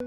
A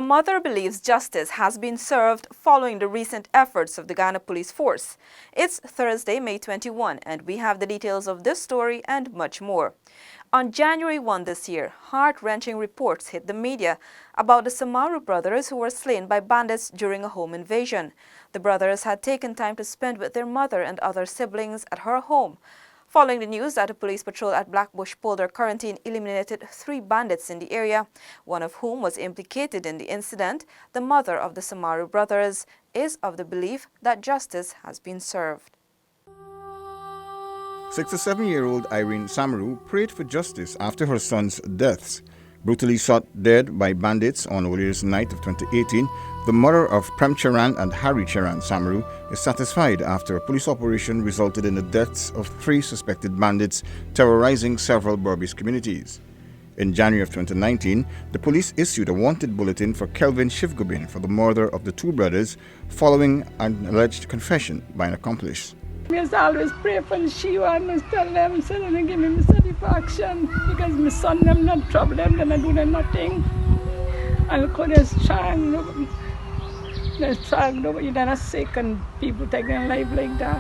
mother believes justice has been served following the recent efforts of the Guyana Police Force. It's Thursday, May 21, and we have the details of this story and much more. On January 1 this year, heart-wrenching reports hit the media about the Samaru brothers who were slain by bandits during a home invasion. The brothers had taken time to spend with their mother and other siblings at her home. Following the news that a police patrol at Blackbush Polder Quarantine eliminated 3 bandits in the area, one of whom was implicated in the incident, the mother of the Samaru brothers is of the belief that justice has been served. 67-year-old Irene Samaru prayed for justice after her son's deaths. Brutally shot dead by bandits on New Year's night of 2018, the mother of Prem Charan and Harry Charan Samaru is satisfied after a police operation resulted in the deaths of 3 suspected bandits terrorizing several Berbice communities. In January of 2019, the police issued a wanted bulletin for Kelvin Shivgobin for the murder of the 2 brothers following an alleged confession by an accomplice. I always pray for Shiva and tell them so they give me satisfaction because my son them not trouble them, they not do them nothing. And they're strong, nobody that sick and people take their life like that.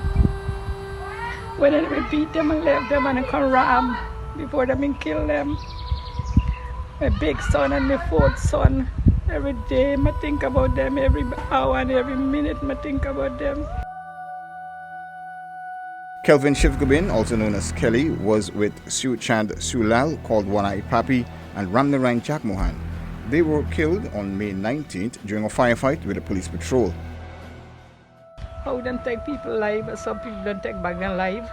When they beat them and left them and they come rob before they been kill them. My big son and my 4th son, every day I think about them, every hour and every minute I think about them. Kelvin Shivgobin, also known as Kelly, was with Sue Chand Sulal, called One-Eye Papi, and Ramnarayan Jakmohan. They were killed on May 19th during a firefight with a police patrol. How don't take people life, but some people don't take back their life.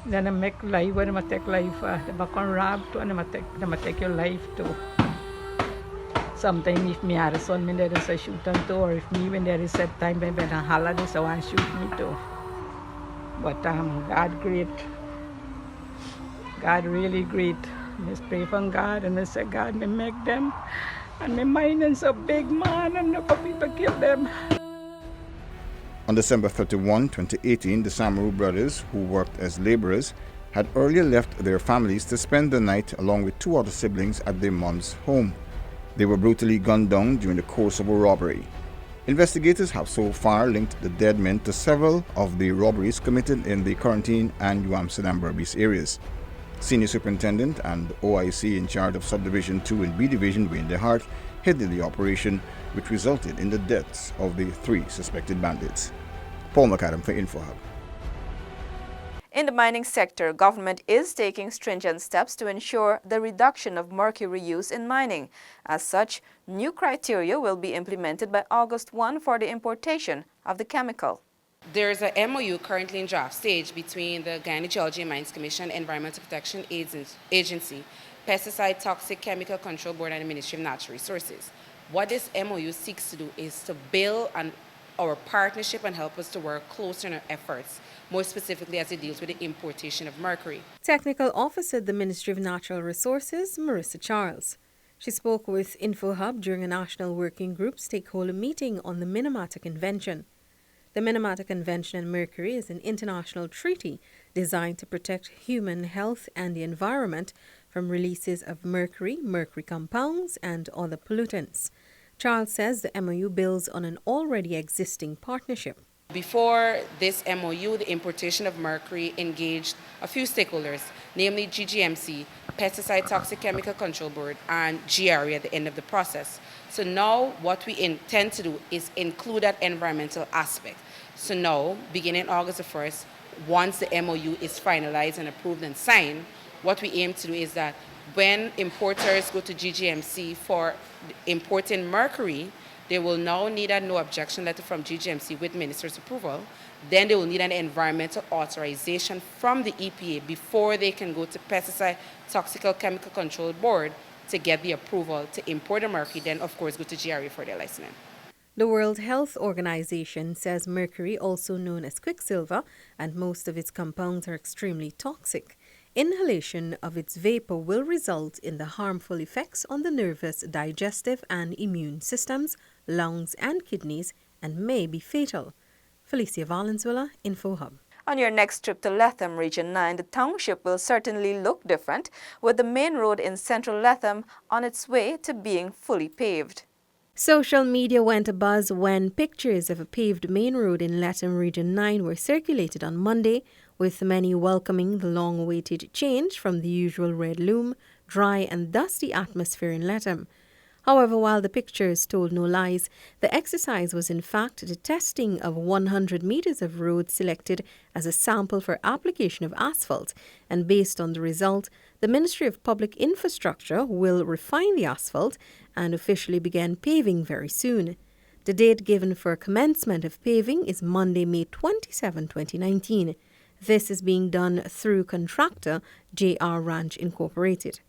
Then they make life, when they take life, they back on rob too, and they take your life too. Sometimes if me had a son, me there is a shoot them too, or if me when there is set time, maybe on holiday, so I shoot me too. But God great. God really great. I pray from God and I say, God, me make them. And my mind is so big, man, and no people kill them. On December 31, 2018, the Samaru brothers, who worked as laborers, had earlier left their families to spend the night along with 2 other siblings at their mom's home. They were brutally gunned down during the course of a robbery. Investigators have so far linked the dead men to several of the robberies committed in the Quarantine and New Amsterdam Berbice areas. Senior Superintendent and OIC in charge of Subdivision 2 and B Division, Wayne DeHart, headed the operation, which resulted in the deaths of the 3 suspected bandits. Paul McAdam for InfoHub. In the mining sector, government is taking stringent steps to ensure the reduction of mercury use in mining. As such, new criteria will be implemented by August 1 for the importation of the chemical. There's an MOU currently in draft stage between the Guyana Geology and Mines Commission, Environmental Protection Agency, Pesticide Toxic Chemical Control Board, and the Ministry of Natural Resources. What this MOU seeks to do is to build our partnership and help us to work closer in our efforts, more specifically as it deals with the importation of mercury. Technical Officer at the Ministry of Natural Resources, Marissa Charles. She spoke with InfoHub during a National Working Group stakeholder meeting on the Minamata Convention. The Minamata Convention on Mercury is an international treaty designed to protect human health and the environment from releases of mercury, mercury compounds, and other pollutants. Charles says the MOU builds on an already existing partnership. Before this MOU, the importation of mercury engaged a few stakeholders, namely GGMC, Pesticide Toxic Chemical Control Board, and GRE at the end of the process. So now what we intend to do is include that environmental aspect. So now, beginning August the 1st, once the MOU is finalized and approved and signed, what we aim to do is that when importers go to GGMC for importing mercury, they will now need a no objection letter from GGMC with minister's approval. Then they will need an environmental authorization from the EPA before they can go to Pesticide Toxic Chemical Control Board to get the approval to import the mercury, then of course go to GRE for their licensing. The World Health Organization says mercury, also known as quicksilver, and most of its compounds are extremely toxic. Inhalation of its vapor will result in the harmful effects on the nervous, digestive, and immune systems, lungs, and kidneys, and may be fatal. Felicia Valenzuela, InfoHub. On your next trip to Latham, Region 9, the township will certainly look different, with the main road in central Latham on its way to being fully paved. Social media went abuzz when pictures of a paved main road in Latham Region 9 were circulated on Monday, with many welcoming the long-awaited change from the usual red loom, dry and dusty atmosphere in Latham. However, while the pictures told no lies, the exercise was in fact the testing of 100 meters of road selected as a sample for application of asphalt, and based on the result, the Ministry of Public Infrastructure will refine the asphalt and officially begin paving very soon. The date given for commencement of paving is Monday, May 27, 2019. This is being done through contractor JR Ranch Incorporated.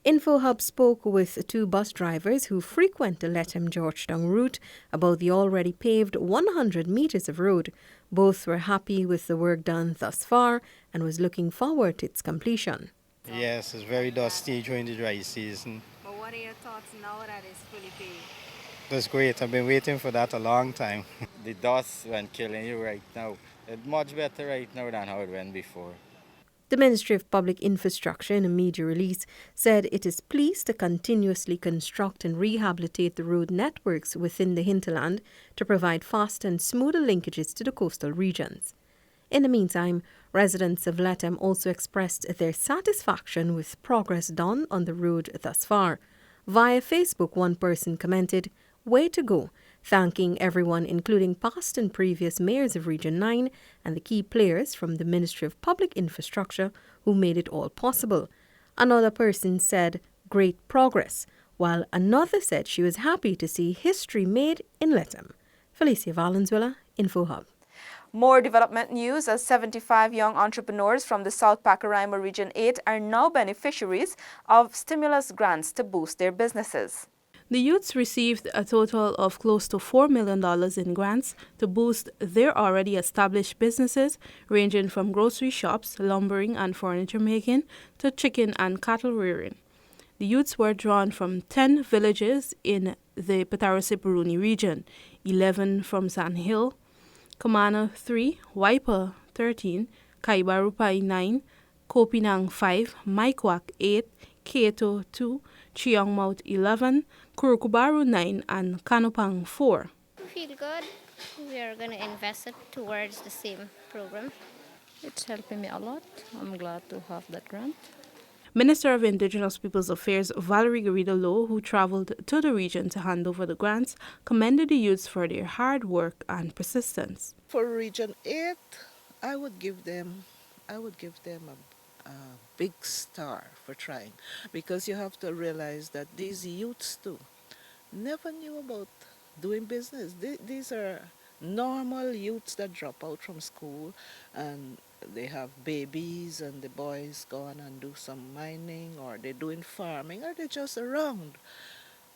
InfoHub spoke with two bus drivers who frequent the Latham-Georgetown route about the already paved 100 meters of road. Both were happy with the work done thus far and was looking forward to its completion. Yes, it's very dusty during the dry season. But what are your thoughts now that it's fully paved? That's great. I've been waiting for that a long time. The dust went killing you right now. It's much better right now than how it went before. The Ministry of Public Infrastructure, in a media release, said it is pleased to continuously construct and rehabilitate the road networks within the hinterland to provide fast and smoother linkages to the coastal regions. In the meantime, residents of Latham also expressed their satisfaction with progress done on the road thus far. Via Facebook, one person commented, "Way to go," thanking everyone, including past and previous mayors of Region 9 and the key players from the Ministry of Public Infrastructure who made it all possible. Another person said, "Great progress," while another said she was happy to see history made in Latham. Felicia Valenzuela, InfoHub. More development news as 75 young entrepreneurs from the South Pacaraima Region 8 are now beneficiaries of stimulus grants to boost their businesses. The youths received a total of close to $4 million in grants to boost their already established businesses, ranging from grocery shops, lumbering and furniture making, to chicken and cattle rearing. The youths were drawn from 10 villages in the Patarosi-Puruni region, 11 from San Hill, Kamana 3, Waipa 13, Kaibarupai 9, Kopinang 5, Maikwak 8, Keto 2, Chiongmouth 11, Kurukubaru 9, and Kanupang 4. I feel good. We are going to invest it towards the same program. It's helping me a lot. I'm glad to have that grant. Minister of Indigenous Peoples Affairs Valerie Garrido-Lowe, who traveled to the region to hand over the grants, commended the youths for their hard work and persistence. For Region 8, I would give them a big star for trying, because you have to realize that these youths too never knew about doing business. These are normal youths that drop out from school and they have babies, and the boys go on and do some mining, or they're doing farming, or they're just around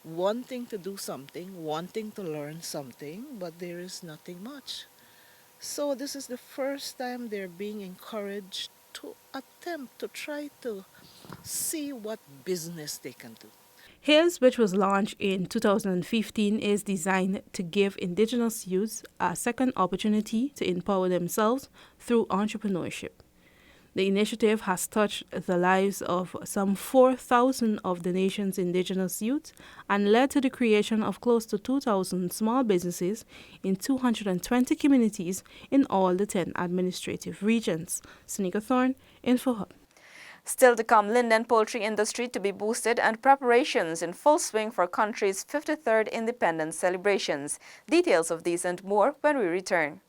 wanting to do something, wanting to learn something, but there is nothing much. So this is the first time they're being encouraged to attempt to try to see what business they can do. HAILS, which was launched in 2015, is designed to give Indigenous youths a second opportunity to empower themselves through entrepreneurship. The initiative has touched the lives of some 4,000 of the nation's Indigenous youth and led to the creation of close to 2,000 small businesses in 220 communities in all the 10 administrative regions. Sonika Thorne, InfoHub. Still to come, Linden poultry industry to be boosted and preparations in full swing for country's 53rd independence celebrations. Details of these and more when we return.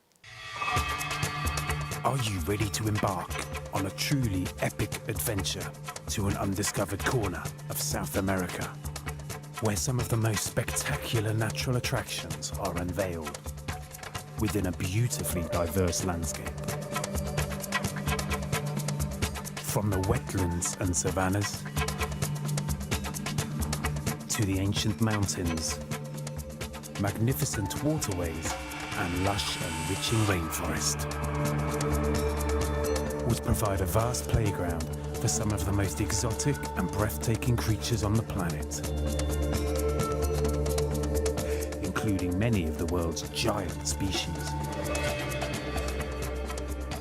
Are you ready to embark on a truly epic adventure to an undiscovered corner of South America, where some of the most spectacular natural attractions are unveiled within a beautifully diverse landscape? From the wetlands and savannas to the ancient mountains magnificent waterways, and lush, enriching rainforest, which provide a vast playground for some of the most exotic and breathtaking creatures on the planet, including many of the world's giant species.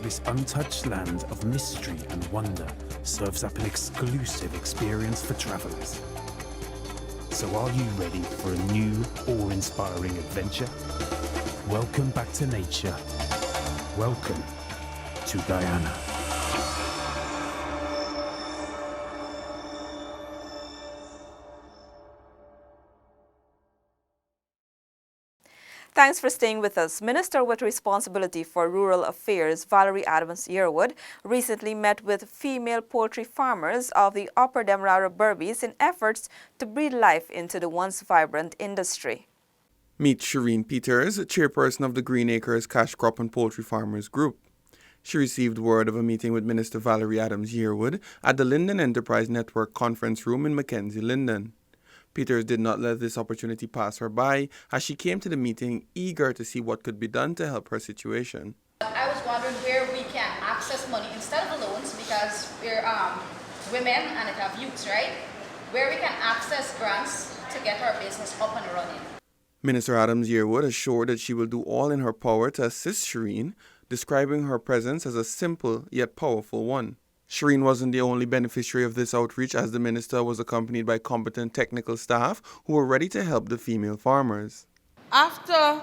This untouched land of mystery and wonder serves up an exclusive experience for travelers. So are you ready for a new, awe-inspiring adventure? Welcome back to nature. Welcome to Guyana. Thanks for staying with us. Minister with responsibility for rural affairs, Valerie Adams Yearwood, recently met with female poultry farmers of the Upper Demerara Berbice in efforts to breathe life into the once vibrant industry. Meet Shireen Peters, chairperson of the Green Acres Cash Crop and Poultry Farmers Group. She received word of a meeting with Minister Valerie Adams Yearwood at the Linden Enterprise Network conference room in Mackenzie, Linden. Peters did not let this opportunity pass her by as she came to the meeting eager to see what could be done to help her situation. I was wondering where we can access money instead of loans, because we're women and it have youths, right? Where we can access grants to get our business up and running. Minister Adams Yearwood assured that she will do all in her power to assist Shireen, describing her presence as a simple yet powerful one. Shireen wasn't the only beneficiary of this outreach, as the minister was accompanied by competent technical staff who were ready to help the female farmers. After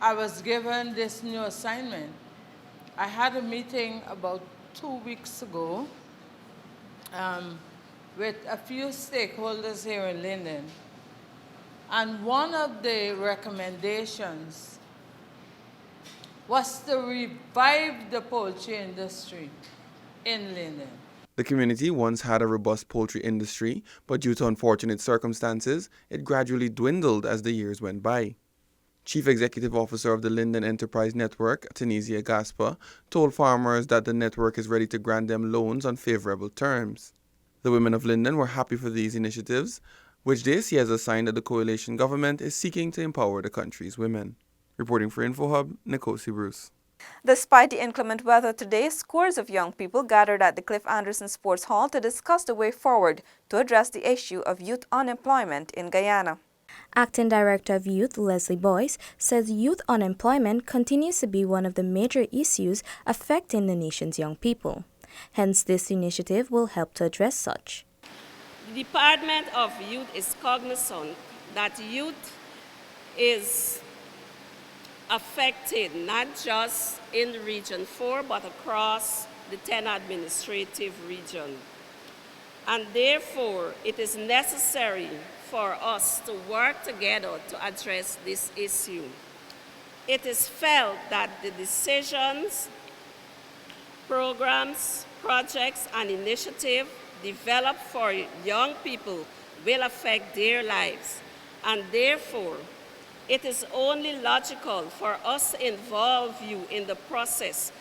I was given this new assignment, I had a meeting about 2 weeks ago with a few stakeholders here in Linden. And one of the recommendations was to revive the poultry industry in Linden. The community once had a robust poultry industry, but due to unfortunate circumstances, it gradually dwindled as the years went by. Chief Executive Officer of the Linden Enterprise Network, Tunisia Gaspa, told farmers that the network is ready to grant them loans on favorable terms. The women of Linden were happy for these initiatives, which they see as a sign that the coalition government is seeking to empower the country's women. Reporting for InfoHub, Nikosi Bruce. Despite the inclement weather today, scores of young people gathered at the Cliff Anderson Sports Hall to discuss the way forward to address the issue of youth unemployment in Guyana. Acting Director of Youth Leslie Boyce says youth unemployment continues to be one of the major issues affecting the nation's young people. Hence, this initiative will help to address such. The Department of Youth is cognizant that youth is affected not just in Region 4 but across the 10 administrative regions. And therefore, it is necessary for us to work together to address this issue. It is felt that the decisions, programs, projects, and initiatives developed for young people will affect their lives, and therefore, it is only logical for us to involve you in the process.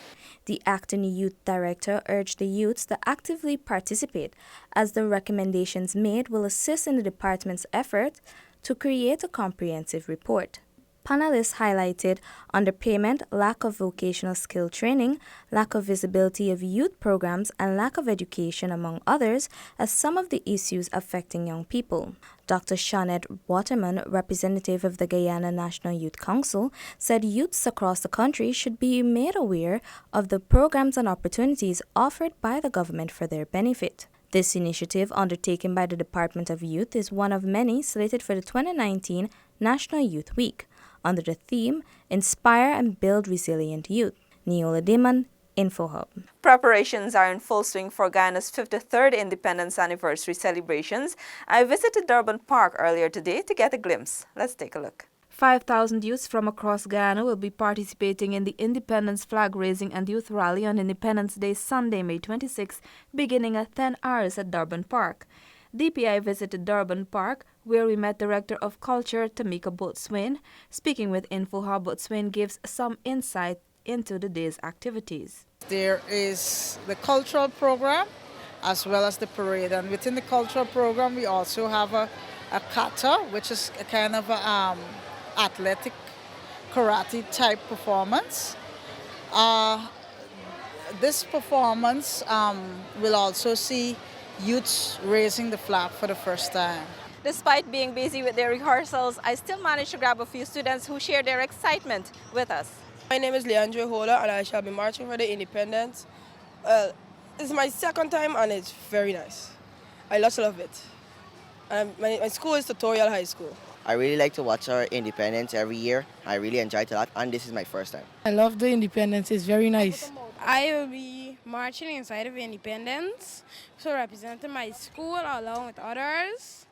The acting youth director urged the youths to actively participate, as the recommendations made will assist in the department's effort to create a comprehensive report. Panelists highlighted underpayment, lack of vocational skill training, lack of visibility of youth programs, and lack of education, among others, as some of the issues affecting young people. Dr. Shawnette Waterman, representative of the Guyana National Youth Council, said youths across the country should be made aware of the programs and opportunities offered by the government for their benefit. This initiative, undertaken by the Department of Youth, is one of many slated for the 2019 National Youth Week, under the theme, Inspire and Build Resilient Youth. Neola Diman, InfoHub. Preparations are in full swing for Guyana's 53rd Independence Anniversary celebrations. I visited Durban Park earlier today to get a glimpse. Let's take a look. 5,000 youths from across Guyana will be participating in the Independence Flag Raising and Youth Rally on Independence Day, Sunday, May 26, beginning at 10 hours at Durban Park. DPI visited Durban Park, where we met Director of Culture Tamika Boatswain. Speaking with InfoHub, Boatswain gives some insight into the day's activities. There is the cultural program as well as the parade, and within the cultural program we also have a a kata, which is a kind of a, athletic karate type performance. This performance will also see youths raising the flag for the first time. Despite being busy with their rehearsals, I still managed to grab a few students who share their excitement with us. My name is Leandro Hola and I shall be marching for the independence. It's my second time and it's very nice. I lots love it. My school is Tutorial High School. I really like to watch our independence every year. I really enjoy it a lot, and this is my first time. I love the independence, it's very nice. I will be marching inside of Independence, so representing my school along with others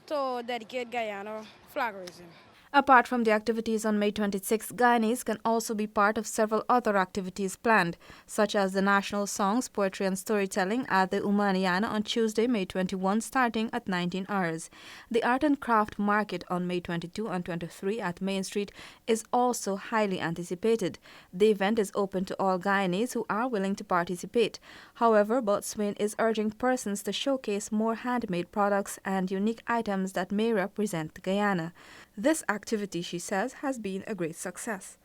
to dedicate Guyana flag raising. Apart from the activities on May 26, Guyanese can also be part of several other activities planned, such as the national songs, poetry and storytelling at the Umaniana on Tuesday, May 21, starting at 19 hours. The art and craft market on May 22 and 23 at Main Street is also highly anticipated. The event is open to all Guyanese who are willing to participate. However, Botswana is urging persons to showcase more handmade products and unique items that may represent Guyana. This activity, she says, has been a great success.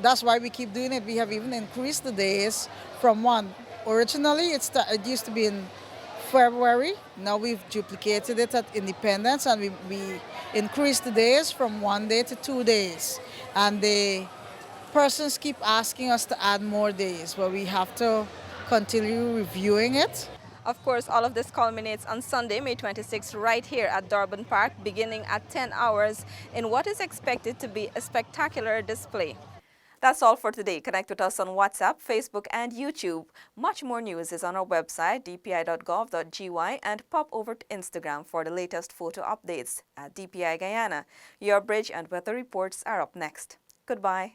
That's why we keep doing it. We have even increased the days from one. Originally, it used to be in February. Now we've duplicated it at Independence, and we increased the days from 1 day to 2 days. And the persons keep asking us to add more days, but we have to continue reviewing it. Of course, all of this culminates on Sunday, May 26, right here at Durban Park, beginning at 10 hours in what is expected to be a spectacular display. That's all for today. Connect with us on WhatsApp, Facebook, and YouTube. Much more news is on our website, dpi.gov.gy, and pop over to Instagram for the latest photo updates at DPI Guyana. Your bridge and weather reports are up next. Goodbye.